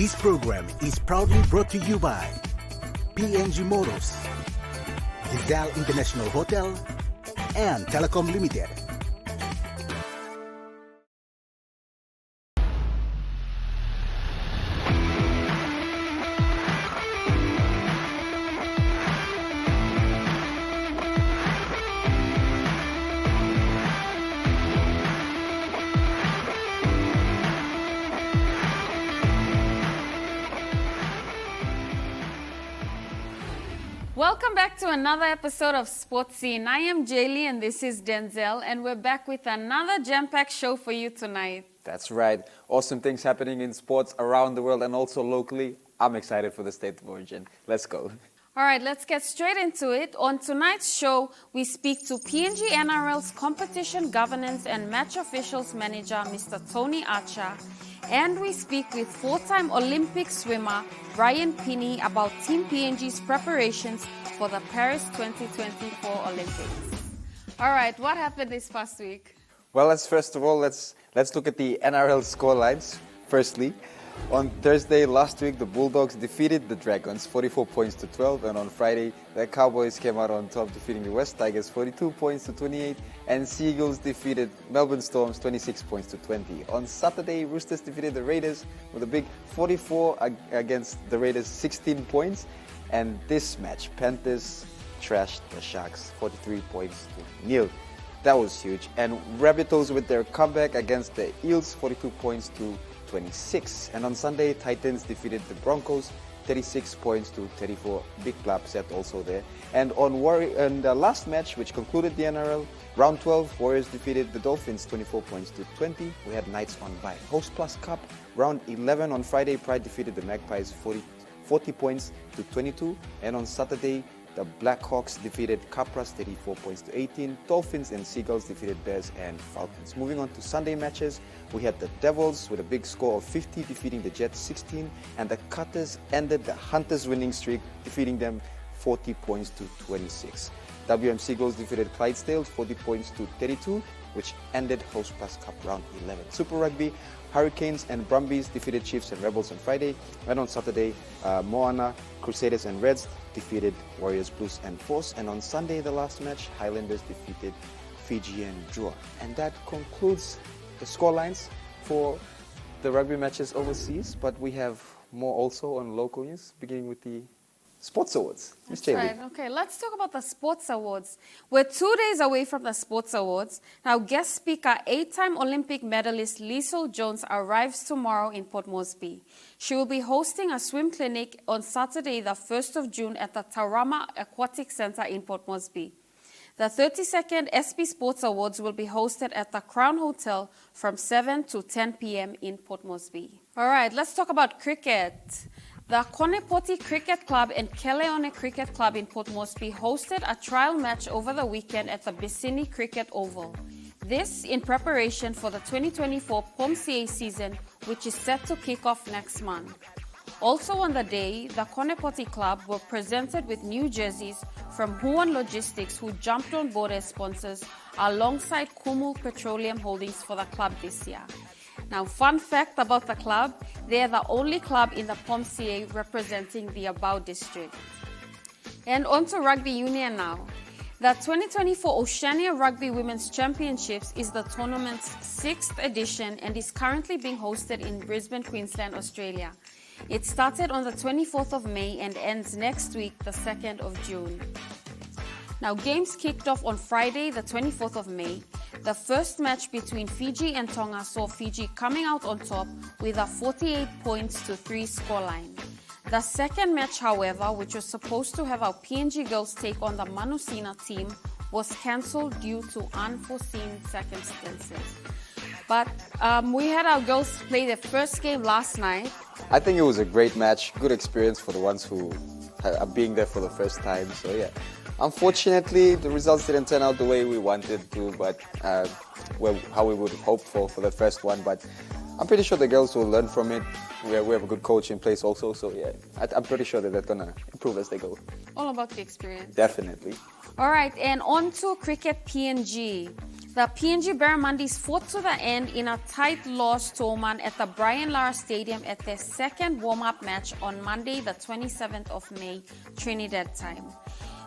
This program is proudly brought to you by PNG Motors, Gazelle International Hotel, and Telecom Limited. Welcome back to another episode of Sports Scene. I am Jaylee and this is Denzel, and we're back with another jam-packed show for you tonight. That's right. Awesome things happening in sports around the world and also locally. I'm excited for the state of origin. Let's go. All right, let's get straight into it. On tonight's show, we speak to PNG NRL's competition governance and match officials manager, Mr. Tony Archer. And we speak with four-time Olympic swimmer Brian Pinney about Team PNG's preparations for the Paris 2024 Olympics. All right, what happened this past week? Well, let's look at the NRL scorelines. Firstly, on Thursday last week, the Bulldogs defeated the Dragons 44 points to 12, and on Friday, the Cowboys came out on top, defeating the West Tigers 42 points to 28, and Seagulls defeated Melbourne Storms 26 points to 20. On Saturday, Roosters defeated the Raiders with a big 44 against the Raiders 16 points, and this match, Panthers trashed the Sharks 43 points to 0. That was huge. And Rabbitohs with their comeback against the Eels 42 points to 26. And on Sunday, Titans defeated the Broncos 36 points to 34. Big upset also there. And on the last match, which concluded the NRL, round 12, Warriors defeated the Dolphins 24 points to 20. We had Knights on bye. Host Plus Cup, round 11 on Friday, Pride defeated the Magpies 40 points to 22. And on Saturday, the Blackhawks defeated Capras 34 points to 18. Dolphins and Seagulls defeated Bears and Falcons. Moving on to Sunday matches, we had the Devils with a big score of 50 defeating the Jets 16, and the Cutters ended the Hunters winning streak, defeating them 40 points to 26. WM Seagulls defeated Clydesdale 40 points to 32, which ended Host Plus Cup round 11. Super Rugby, Hurricanes and Brumbies defeated Chiefs and Rebels on Friday, and on Saturday, Moana, Crusaders and Reds defeated Warriors, Blues and Force, and on Sunday, the last match, Highlanders defeated Fiji and Drua. And that concludes the scorelines for the rugby matches overseas, but we have more also on local news, beginning with the Sports Awards. That's right. Okay, let's talk about the Sports Awards. We're 2 days away from the Sports Awards. Now, guest speaker, 8-time Olympic medalist Liesl Jones arrives tomorrow in Port Moresby. She will be hosting a swim clinic on Saturday, the 1st of June at the Taurama Aquatic Center in Port Moresby. The 32nd SP Sports Awards will be hosted at the Crown Hotel from 7 to 10 p.m. in Port Moresby. All right, let's talk about cricket. The Konepoti Cricket Club and Keleone Cricket Club in Port Moresby hosted a trial match over the weekend at the Bissini Cricket Oval. This in preparation for the 2024 POMCA season, which is set to kick off next month. Also on the day, the Konepoti Club were presented with new jerseys from Huon Logistics, who jumped on board as sponsors alongside Kumul Petroleum Holdings for the club this year. Now, fun fact about the club, they are the only club in the POMCA representing the Abau district. And on to rugby union now. The 2024 Oceania Rugby Women's Championships is the tournament's 6th edition and is currently being hosted in Brisbane, Queensland, Australia. It started on the 24th of May and ends next week, the 2nd of June. Now, games kicked off on Friday, the 24th of May. The first match between Fiji and Tonga saw Fiji coming out on top with a 48 points to 3 scoreline. The second match, however, which was supposed to have our PNG girls take on the Manusina team, was cancelled due to unforeseen circumstances. But we had our girls play their first game last night. I think it was a great match, good experience for the ones who are being there for the first time. So yeah, unfortunately the results didn't turn out the way we wanted to, but how we would hope for the first one. But I'm pretty sure the girls will learn from it. We have a good coach in place also, so yeah, I'm pretty sure that they're gonna improve as they go. All about the experience. Definitely. All right, and on to Cricket PNG. The PNG Barramundis fought to the end in a tight loss to Oman at the Brian Lara Stadium at their second warm-up match on Monday, the 27th of May, Trinidad time.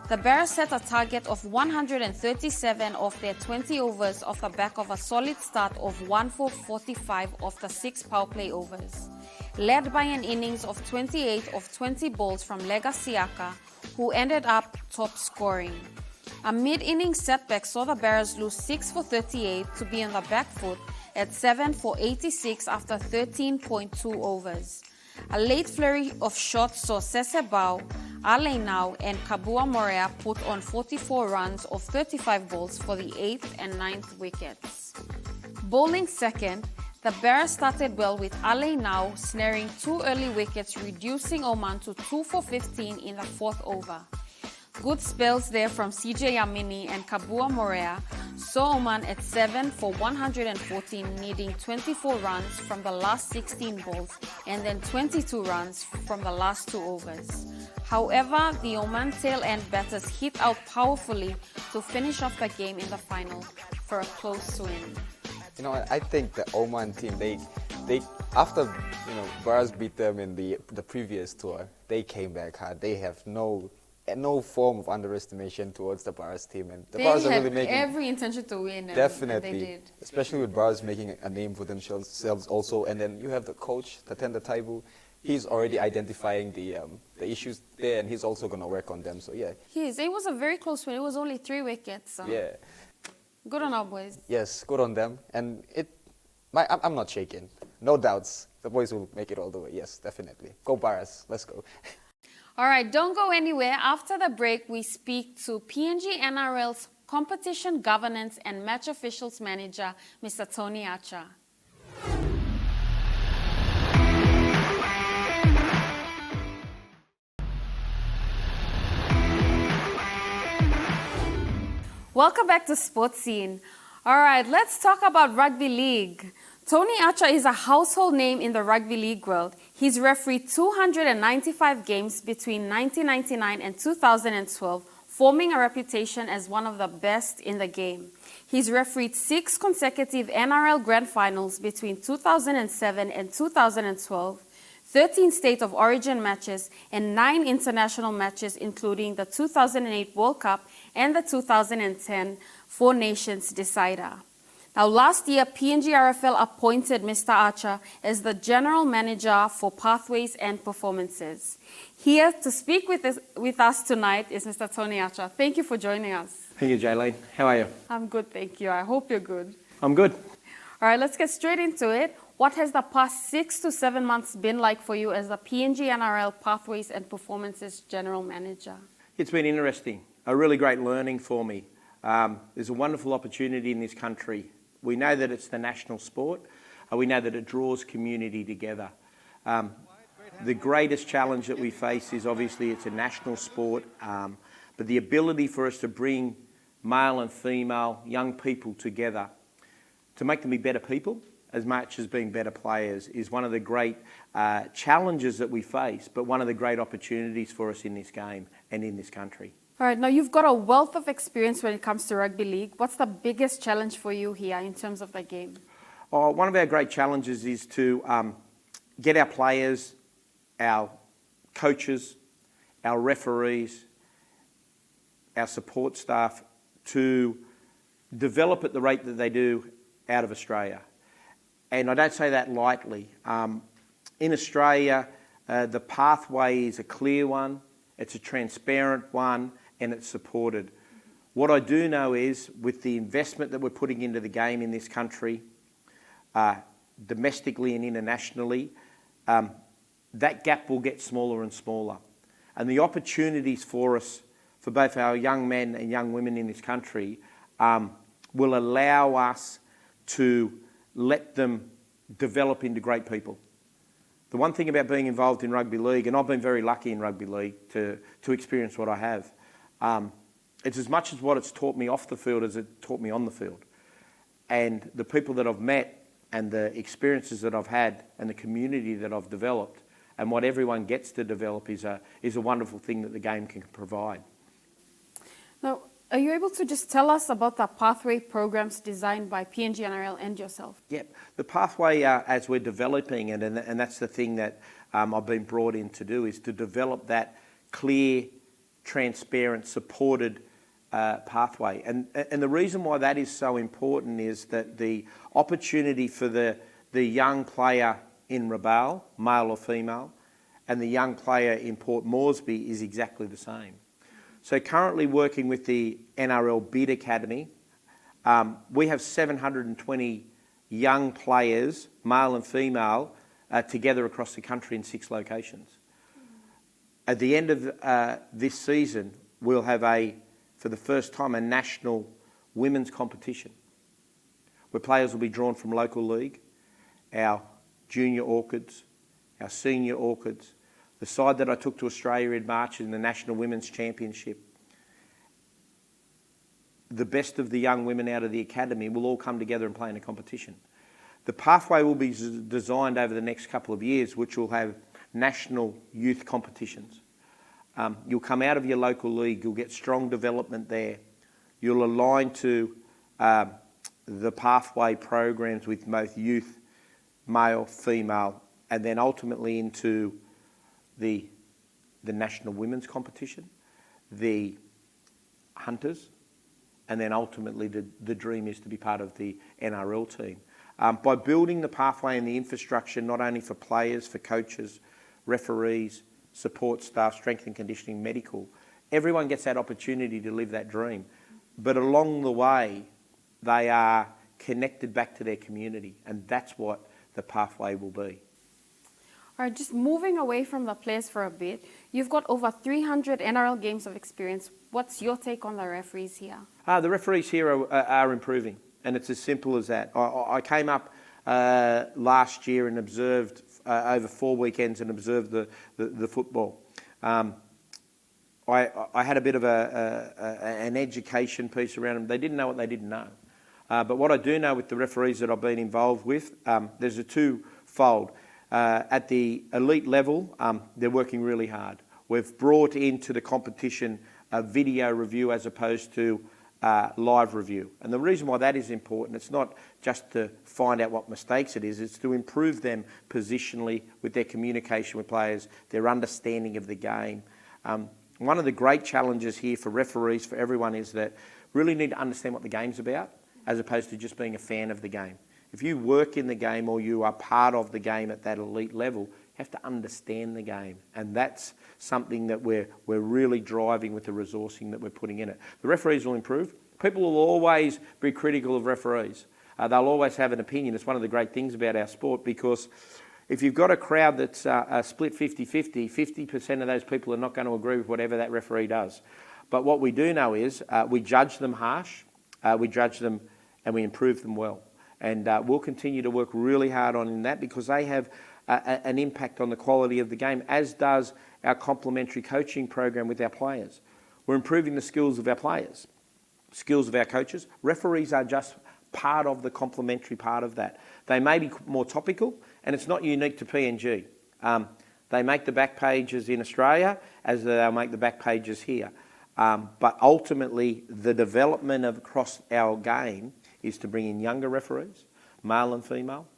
The Bears set a target of 137 of their 20 overs off the back of a solid start of 1 for 45 of the 6 power play overs, led by an innings of 28 of 20 balls from Lega Siaka, who ended up top scoring. A mid-innings setback saw the Bears lose 6 for 38 to be on the back foot at 7 for 86 after 13.2 overs. A late flurry of shots saw Sesebao, Aleinau and Kabua Morea put on 44 runs of 35 balls for the 8th and 9th wickets. Bowling second, the Bears started well with Aleinau snaring 2 early wickets, reducing Oman to 2 for 15 in the 4th over. Good spells there from CJ Yamini and Kabua Morea saw Oman at 7 for 114, needing 24 runs from the last 16 balls and then 22 runs from the last 2 overs. However, the Oman tail-end batters hit out powerfully to finish off the game in the final for a close win. You know, I think the Oman team, they after Bears beat them in the previous tour, they came back hard. They have no form of underestimation towards the Bears team, and the Bears are really making every intention to win. Definitely, and they did. Especially with Bears making a name for themselves also, and then you have the coach Tatenda Taibu. He's already identifying the issues there, and he's also going to work on them. So yeah, he is. It was a very close win. It was only 3 wickets. So. Yeah, good on our boys. Yes, good on them, and I'm not shaking. No doubts, the boys will make it all the way. Yes, definitely. Go Bears. Let's go. All right, don't go anywhere. After the break, we speak to PNG NRL's Competition Governance and Match Officials Manager, Mr. Tony Acha. Welcome back to Sports Scene. All right, let's talk about rugby league. Tony Acha is a household name in the rugby league world. He's refereed 295 games between 1999 and 2012, forming a reputation as one of the best in the game. He's refereed 6 consecutive NRL Grand Finals between 2007 and 2012, 13 State of Origin matches, and 9 international matches, including the 2008 World Cup and the 2010 Four Nations decider. Now, last year, PNG RFL appointed Mr. Acha as the General Manager for Pathways and Performances. Here to speak with us tonight is Mr. Tony Acha. Thank you for joining us. Thank you, Jaylene. How are you? I'm good, thank you. I hope you're good. I'm good. All right, let's get straight into it. What has the past 6 to 7 months been like for you as the PNG NRL Pathways and Performances General Manager? It's been interesting. A really great learning for me. There's a wonderful opportunity in this country. We know that it's the national sport. We know that it draws community together. The greatest challenge that we face is obviously it's a national sport, but the ability for us to bring male and female young people together to make them be better people as much as being better players is one of the great challenges that we face, but one of the great opportunities for us in this game and in this country. All right, now you've got a wealth of experience when it comes to rugby league. What's the biggest challenge for you here in terms of the game? One of our great challenges is to get our players, our coaches, our referees, our support staff to develop at the rate that they do out of Australia. And I don't say that lightly. In Australia, the pathway is a clear one, it's a transparent one, and it's supported. What I do know is, with the investment that we're putting into the game in this country, domestically and internationally, that gap will get smaller and smaller. And the opportunities for us, for both our young men and young women in this country, will allow us to let them develop into great people. The one thing about being involved in rugby league, and I've been very lucky in rugby league to experience what I have, it's as much as what it's taught me off the field as it taught me on the field. And the people that I've met and the experiences that I've had and the community that I've developed and what everyone gets to develop is a wonderful thing that the game can provide. Now, Are you able to just tell us about the pathway programs designed by PNG NRL and yourself? Yep. The pathway, as we're developing it, and that's the thing that I've been brought in to do, is to develop that clear, transparent, supported pathway. And the reason why that is so important is that the opportunity for the young player in Rabaul, male or female, and the young player in Port Moresby is exactly the same. So currently working with the NRL Bid Academy, we have 720 young players, male and female, together across the country in 6 locations. At the end of this season, we'll have for the first time, a national women's competition where players will be drawn from local league, our junior orchids, our senior orchids, the side that I took to Australia in March in the National Women's Championship. The best of the young women out of the academy will all come together and play in a competition. The pathway will be designed over the next couple of years, which will have national youth competitions. You'll come out of your local league, you'll get strong development there. You'll align to the pathway programs with both youth, male, female, and then ultimately into the national women's competition, the hunters, and then ultimately the dream is to be part of the NRL team. By building the pathway and the infrastructure, not only for players, for coaches, referees, support staff, strength and conditioning, medical, everyone gets that opportunity to live that dream. But along the way, they are connected back to their community, and that's what the pathway will be. All right, just moving away from the players for a bit, you've got over 300 NRL games of experience. What's your take on the referees here? The referees here are improving, and it's as simple as that. I came up last year and observed over 4 weekends and observed the football. I had a bit of an education piece around them. They didn't know what they didn't know. But what I do know with the referees that I've been involved with, there's a twofold. At the elite level, they're working really hard. We've brought into the competition a video review as opposed to live review. And the reason why that is important, it's not just to find out what mistakes it is, it's to improve them positionally with their communication with players, their understanding of the game. One of the great challenges here for referees, for everyone, is that really need to understand what the game's about as opposed to just being a fan of the game. If you work in the game or you are part of the game at that elite level, you have to understand the game. And that's something that we're really driving with the resourcing that we're putting in it. The referees will improve. People will always be critical of referees. They'll always have an opinion. It's one of the great things about our sport, because if you've got a crowd that's split 50-50, 50% of those people are not going to agree with whatever that referee does. But what we do know is we judge them harsh, we judge them and we improve them well. And we'll continue to work really hard on that, because they have an impact on the quality of the game, as does our complementary coaching program with our players. We're improving the skills of our players, skills of our coaches. Referees are just part of the complementary part of that. They may be more topical, and it's not unique to PNG. They make the back pages in Australia as they'll make the back pages here. But ultimately, the development of across our game is to bring in younger referees, male and female,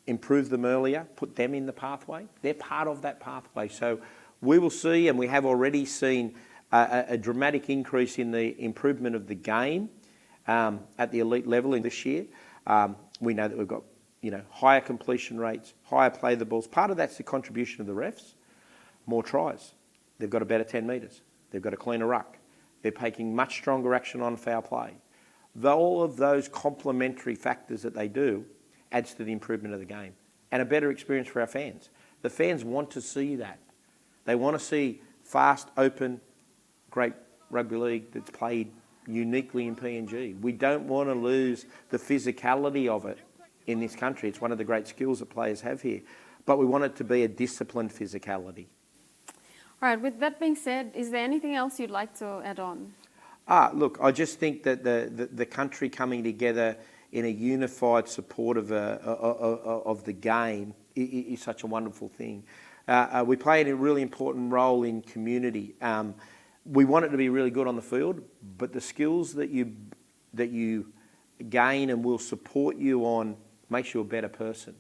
improve them earlier, put them in the pathway. They're part of that pathway. So we will see, and we have already seen, a dramatic increase in the improvement of the game at the elite level in this year. We know that we've got higher completion rates, higher play of the balls. Part of that's the contribution of the refs. More tries. They've got a better 10 metres. They've got a cleaner ruck. They're taking much stronger action on foul play. All of those complementary factors that they do adds to the improvement of the game and a better experience for our fans. The fans want to see that. They want to see fast, open, great rugby league that's played uniquely in PNG. We don't want to lose the physicality of it in this country. It's one of the great skills that players have here. But we want it to be a disciplined physicality. All right, with that being said, is there anything else you'd like to add on? Look, I just think that the country coming together in a unified support of the game is such a wonderful thing. We play a really important role in community. we want it to be really good on the field, but the skills that you gain and will support you on makes you a better person.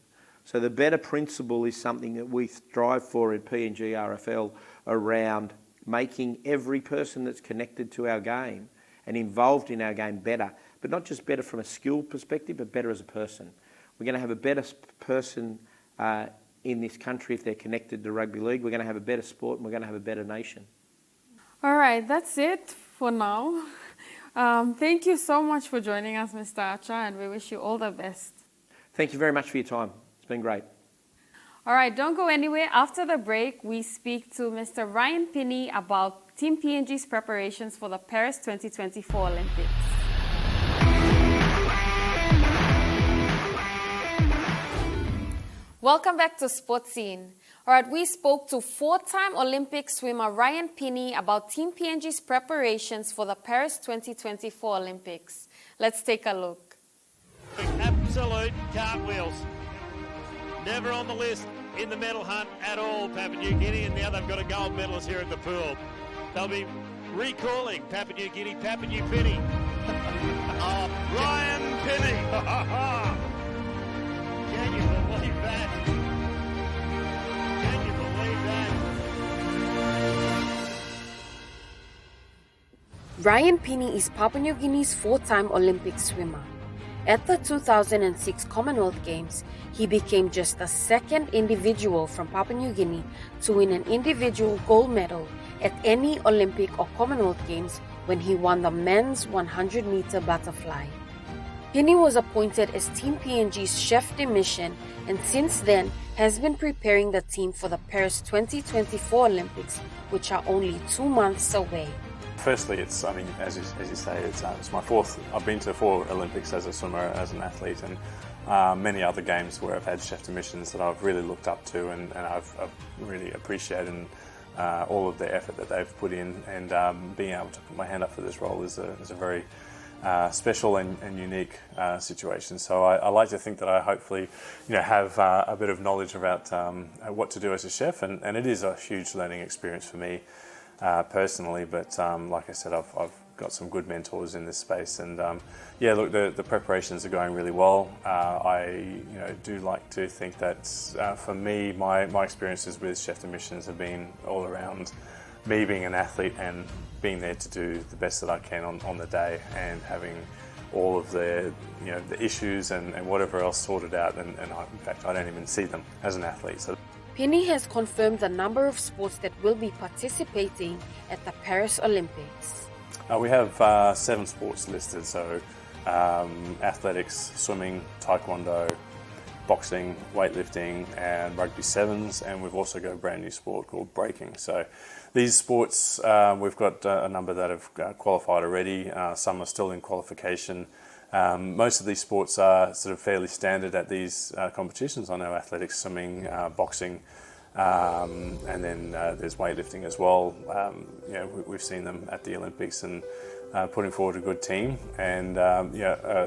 So the better principle is something that we strive for at PNG RFL around making every person that's connected to our game and involved in our game better, but not just better from a skill perspective, but better as a person. We're going to have a better person in this country if they're connected to rugby league. We're going to have a better sport and we're going to have a better nation. All right, that's it for now. Thank you so much for joining us, Mr. Archer, and we wish you all the best. Thank you very much for your time. It's been great. All right, don't go anywhere. After the break, we speak to Mr. Ryan Pinney about Team PNG's preparations for the Paris 2024 Olympics. Welcome back to Sports Scene. All right, we spoke to four-time Olympic swimmer Ryan Pinney about Team PNG's preparations for the Paris 2024 Olympics. Let's take a look. Absolute cartwheels. Never on the list in the medal hunt at all, Papua New Guinea, and now they've got a gold medalist here at the pool. They'll be recalling Papua New Guinea, Papua New Guinea. Ryan Pinney. Can you believe that? Can you believe that? Ryan Pinney is Papua New Guinea's four-time Olympic swimmer. At the 2006 Commonwealth Games, he became just the second individual from Papua New Guinea to win an individual gold medal at any Olympic or Commonwealth Games when he won the men's 100-meter butterfly. Pinney was appointed as Team PNG's chef de mission and since then has been preparing the team for the Paris 2024 Olympics, which are only 2 months away. Firstly, as you say, it's my fourth. I've been to 4 Olympics as a swimmer, as an athlete, and many other games where I've had chef de missions that I've really looked up to, and I've really appreciated all of the effort that they've put in, and being able to put my hand up for this role is a very special and unique situation. So I like to think that I hopefully have a bit of knowledge about what to do as a chef, and it is a huge learning experience for me personally, but like I said, I've got some good mentors in this space, and yeah, look, the preparations are going really well. I do like to think that for me, my experiences with chef de missions have been all around me being an athlete and being there to do the best that I can on the day, and having all of the the issues and whatever else sorted out, and in fact I don't even see them as an athlete. So Pinney has confirmed the number of sports that will be participating at the Paris Olympics. We have 7 sports listed, so athletics, swimming, taekwondo, boxing, weightlifting, and rugby sevens, and we've also got a brand new sport called breaking. So these sports, we've got a number that have qualified already. Some are still in qualification. Most of these sports are sort of fairly standard at these competitions. I know athletics, swimming, boxing, and then there's weightlifting as well. We've seen them at the Olympics and putting forward a good team. And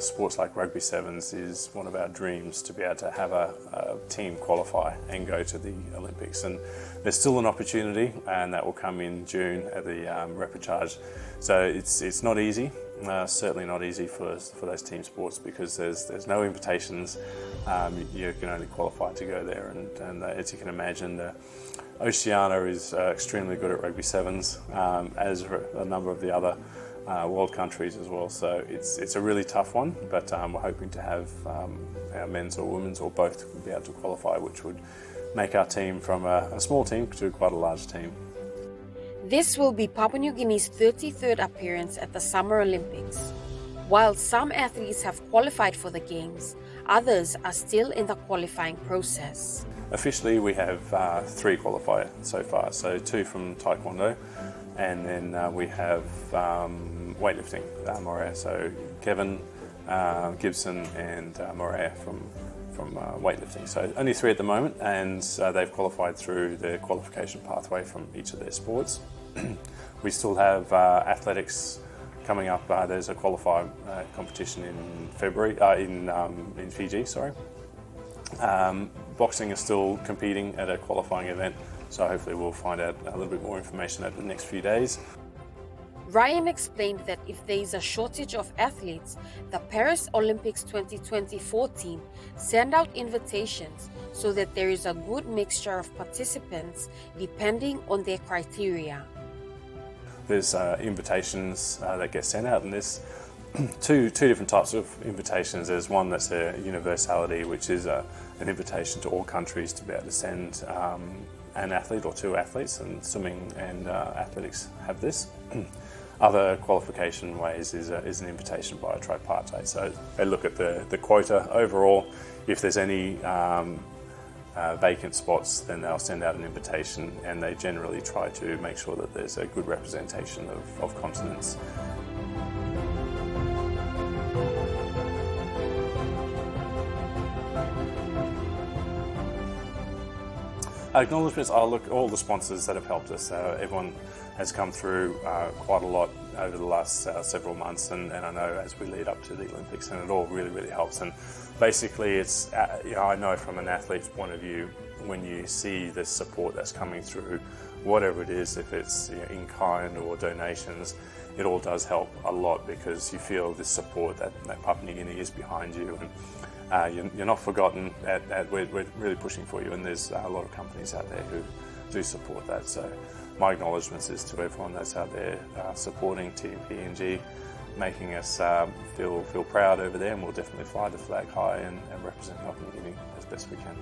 sports like rugby sevens is one of our dreams, to be able to have a team qualify and go to the Olympics. And there's still an opportunity, and that will come in June at the repechage. So it's not easy. Certainly not easy for those team sports, because there's no invitations. You can only qualify to go there, and as you can imagine, Oceania is extremely good at rugby sevens, as a number of the other world countries as well. So it's a really tough one, but we're hoping to have our men's or women's or both be able to qualify, which would make our team from a small team to quite a large team. This will be Papua New Guinea's 33rd appearance at the Summer Olympics. While some athletes have qualified for the Games, others are still in the qualifying process. Officially, we have 3 qualified so far, so 2 from taekwondo, and then we have weightlifting, Morea. So Kevin, Gibson, and Morea from weightlifting. So only 3 at the moment, and they've qualified through the qualification pathway from each of their sports. We still have athletics coming up. There's a qualified competition in February in Fiji. Sorry. Boxing is still competing at a qualifying event, so hopefully we'll find out a little bit more information over the next few days. Ryan explained that if there is a shortage of athletes, the Paris Olympics 2024 team send out invitations so that there is a good mixture of participants depending on their criteria. There's invitations that get sent out, and there's two different types of invitations. There's one that's a universality, which is an invitation to all countries to be able to send an athlete or two athletes, and swimming and athletics have this. Other qualification ways is an invitation by a tripartite. So they look at the quota overall. If there's any vacant spots, then they'll send out an invitation, and they generally try to make sure that there's a good representation of continents. Acknowledgements, I'll look all the sponsors that have helped us. Everyone has come through quite a lot over the last several months, and I know as we lead up to the Olympics, and it all really helps. And basically, it's I know from an athlete's point of view, when you see the support that's coming through, whatever it is, if it's in kind or donations, it all does help a lot, because you feel this support that Papua New Guinea is behind you, and you're not forgotten. We're really pushing for you, and there's a lot of companies out there who do support that. So my acknowledgements is to everyone that's out there supporting Team PNG, making us feel proud over there, and we'll definitely fly the flag high and represent Papua New Guinea as best we can.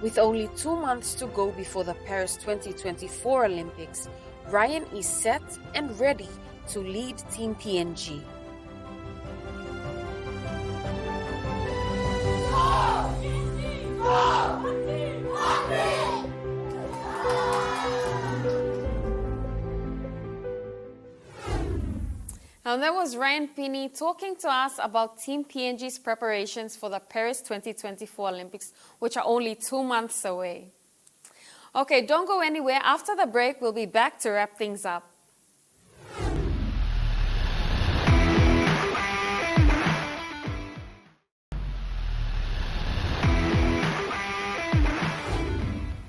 With only 2 months to go before the Paris 2024 Olympics, Ryan is set and ready to lead Team PNG. Now that was Ryan Pinney talking to us about Team PNG's preparations for the Paris 2024 Olympics, which are only 2 months away. Okay, don't go anywhere. After the break, we'll be back to wrap things up.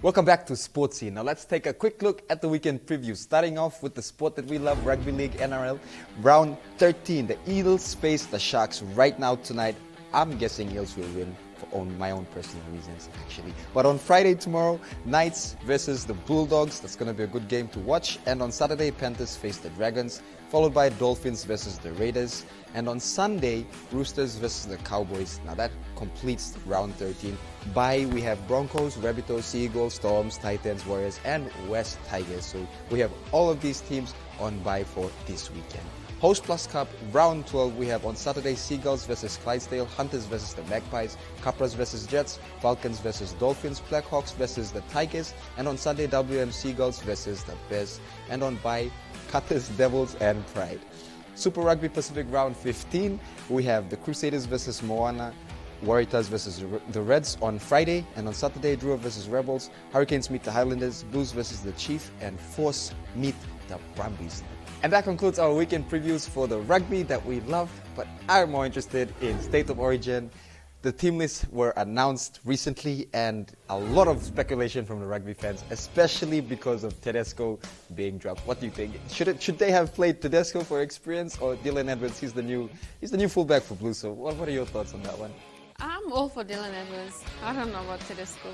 Welcome back to Sports Scene. Now let's take a quick look at the weekend preview. Starting off with the sport that we love, Rugby League, NRL. Round 13, the Eels face the Sharks right now tonight. I'm guessing Eels will win for my own personal reasons, actually. But on Friday tomorrow, Knights versus the Bulldogs. That's going to be a good game to watch. And on Saturday, Panthers face the Dragons, followed by Dolphins versus the Raiders. And on Sunday, Roosters versus the Cowboys. Now that completes round 13. Bye, we have Broncos, Rabbitohs, Seagulls, Storms, Titans, Warriors, and West Tigers. So we have all of these teams on bye for this weekend. Host Plus Cup, round 12, we have on Saturday Seagulls versus Clydesdale, Hunters versus the Magpies, Capras versus Jets, Falcons versus Dolphins, Blackhawks versus the Tigers, and on Sunday WM Seagulls versus the Bears, and on bye Cutters, Devils, and Pride. Super Rugby Pacific round 15, we have the Crusaders versus Moana, Waratahs versus the Reds on Friday, and on Saturday Drua versus Rebels, Hurricanes meet the Highlanders, Blues versus the Chief, and Force meet the Brumbies. And that concludes our weekend previews for the rugby that we love, but I'm more interested in State of Origin. The team lists were announced recently, and a lot of speculation from the rugby fans, especially because of Tedesco being dropped. What do you think? Should they have played Tedesco for experience, or Dylan Edwards? He's the new fullback for Blues. So what are your thoughts on that one? I'm all for Dylan Edwards. I don't know about Tedesco.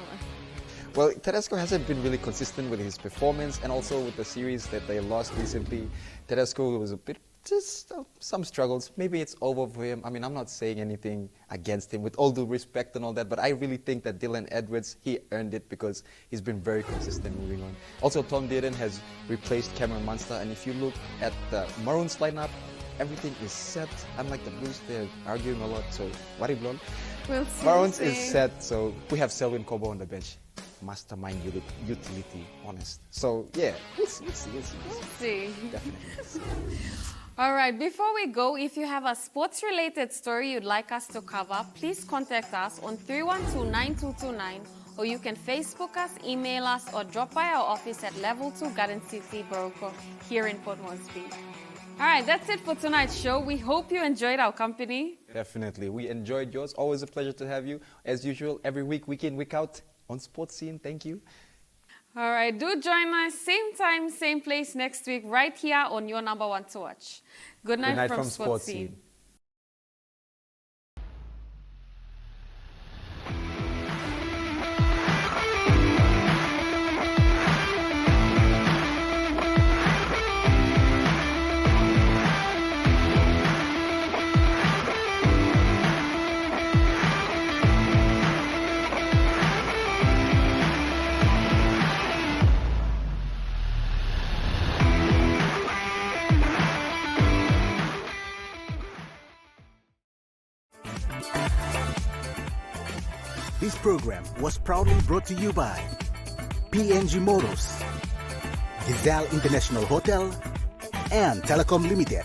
Well, Tedesco hasn't been really consistent with his performance, and also with the series that they lost recently. Tedesco was a bit, just some struggles. Maybe it's over for him. I mean, I'm not saying anything against him, with all due respect and all that, but I really think that Dylan Edwards, he earned it because he's been very consistent moving on. Also, Tom Dearden has replaced Cameron Munster, and if you look at the Maroons lineup, everything is set. Unlike the Blues, they're arguing a lot, so what if blonde? We'll see. Maroons is set, so we have Selwyn Cobo on the bench. Mastermind utility, honest. So yeah, we'll see. Definitely. All right, before we go, if you have a sports-related story you'd like us to cover, please contact us on 312-9229, or you can Facebook us, email us, or drop by our office at Level 2 Garden City, Boroko, here in Port Moresby. All right, that's it for tonight's show. We hope you enjoyed our company. Definitely. We enjoyed yours. Always a pleasure to have you. As usual, every week, week in, week out, on Sports Scene. Thank you. All right, do join us same time, same place next week right here on your number one to watch. Good night, from Sports Scene. This program was proudly brought to you by PNG Motors, Gazelle International Hotel, and Telecom Limited.